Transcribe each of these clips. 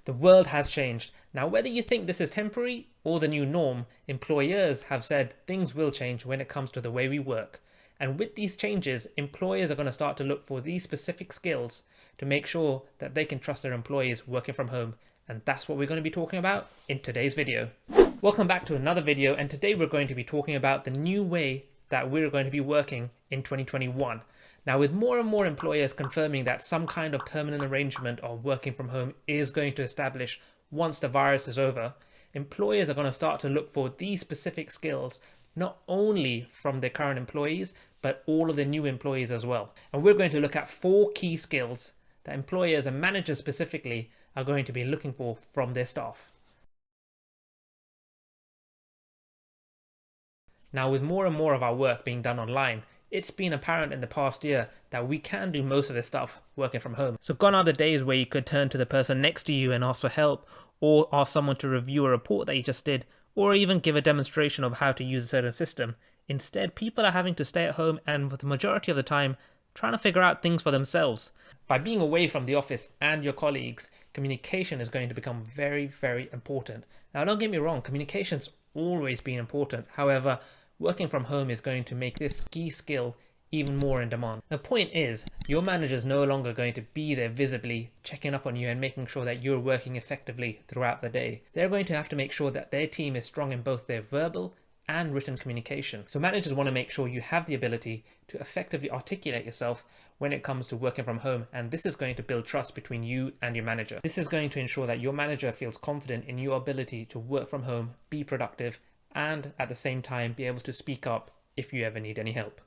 The world has changed. Now, whether you think this is temporary or the new norm, employers have said things will change when it comes to the way we work. And with these changes, employers are going to start to look for these specific skills to make sure that they can trust their employees working from home. And that's what we're going to be talking about in today's video. Welcome back to another video, and today we're going to be talking about the new way that we're going to be working in 2021. Now, with more and more employers confirming that some kind of permanent arrangement of working from home is going to establish once the virus is over, employers are going to start to look for these specific skills, not only from their current employees, but all of the new employees as well. And we're going to look at 4 key skills that employers and managers specifically are going to be looking for from their staff. Now, with more and more of our work being done online, it's been apparent in the past year that we can do most of this stuff working from home. So gone are the days where you could turn to the person next to you and ask for help, or ask someone to review a report that you just did, or even give a demonstration of how to use a certain system. Instead, people are having to stay at home and for the majority of the time, trying to figure out things for themselves. By being away from the office and your colleagues, communication is going to become very, very important. Now, don't get me wrong, communication's always been important. However, working from home is going to make this key skill even more in demand. The point is, your manager is no longer going to be there visibly checking up on you and making sure that you're working effectively throughout the day. They're going to have to make sure that their team is strong in both their verbal and written communication. So managers want to make sure you have the ability to effectively articulate yourself when it comes to working from home, and this is going to build trust between you and your manager. This is going to ensure that your manager feels confident in your ability to work from home, be productive, and at the same time be able to speak up if you ever need any help.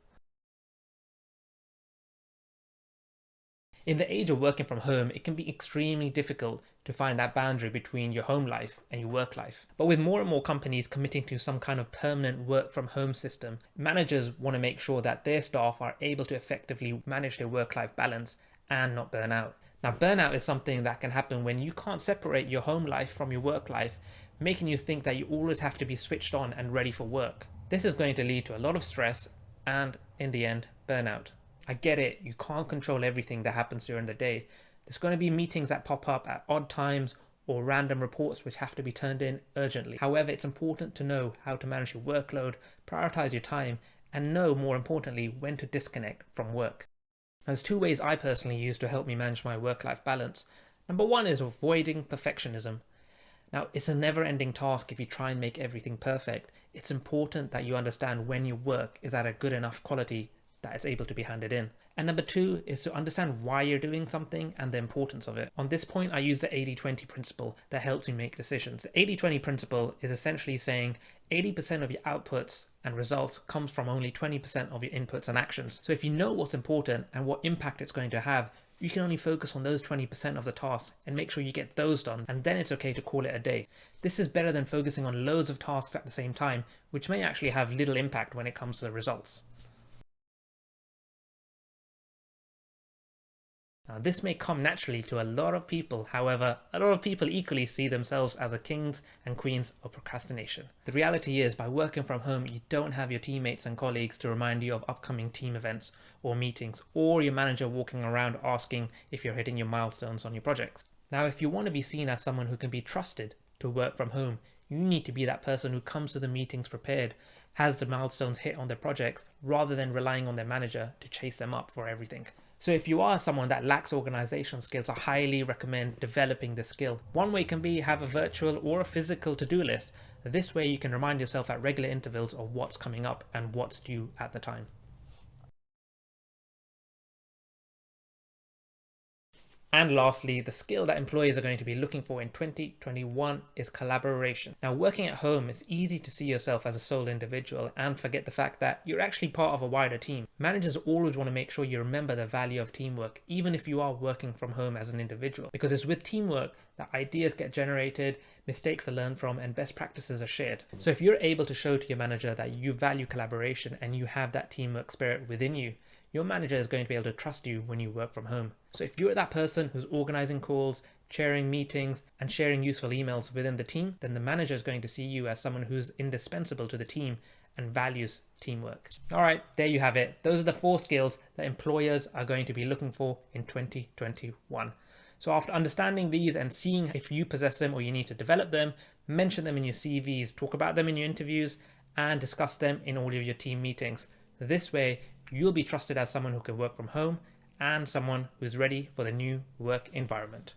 In the age of working from home, it can be extremely difficult to find that boundary between your home life and your work life. But with more and more companies committing to some kind of permanent work from home system, managers want to make sure that their staff are able to effectively manage their work-life balance and not burn out. Now, burnout is something that can happen when you can't separate your home life from your work life, making you think that you always have to be switched on and ready for work. This is going to lead to a lot of stress and, in the end, burnout. I get it, you can't control everything that happens during the day. There's going to be meetings that pop up at odd times or random reports which have to be turned in urgently. However, it's important to know how to manage your workload, prioritize your time, and know, more importantly, when to disconnect from work. There's 2 ways I personally use to help me manage my work-life balance. Number 1 is avoiding perfectionism. Now, it's a never-ending task if you try and make everything perfect. It's important that you understand when your work is at a good enough quality that it's able to be handed in. And number 2 is to understand why you're doing something and the importance of it. On this point, I use the 80-20 principle that helps you make decisions. The 80-20 principle is essentially saying 80% of your outputs and results comes from only 20% of your inputs and actions. So if you know what's important and what impact it's going to have, you can only focus on those 20% of the tasks and make sure you get those done, and then it's okay to call it a day. This is better than focusing on loads of tasks at the same time, which may actually have little impact when it comes to the results. Now, this may come naturally to a lot of people. However, a lot of people equally see themselves as the kings and queens of procrastination. The reality is, by working from home, you don't have your teammates and colleagues to remind you of upcoming team events or meetings, or your manager walking around asking if you're hitting your milestones on your projects. Now, if you want to be seen as someone who can be trusted to work from home, you need to be that person who comes to the meetings prepared, has the milestones hit on their projects, rather than relying on their manager to chase them up for everything. So if you are someone that lacks organization skills, I highly recommend developing this skill. One way can be have a virtual or a physical to-do list. This way you can remind yourself at regular intervals of what's coming up and what's due at the time. And lastly, the skill that employees are going to be looking for in 2021 is collaboration. Now, working at home, it's easy to see yourself as a sole individual and forget the fact that you're actually part of a wider team. Managers always want to make sure you remember the value of teamwork, even if you are working from home as an individual, because it's with teamwork that ideas get generated, mistakes are learned from, and best practices are shared. So if you're able to show to your manager that you value collaboration and you have that teamwork spirit within you, your manager is going to be able to trust you when you work from home. So if you're that person who's organizing calls, chairing meetings, and sharing useful emails within the team, then the manager is going to see you as someone who's indispensable to the team and values teamwork. All right, there you have it. Those are the 4 skills that employers are going to be looking for in 2021. So after understanding these and seeing if you possess them or you need to develop them, mention them in your CVs, talk about them in your interviews, and discuss them in all of your team meetings. This way, you'll be trusted as someone who can work from home and someone who's ready for the new work environment.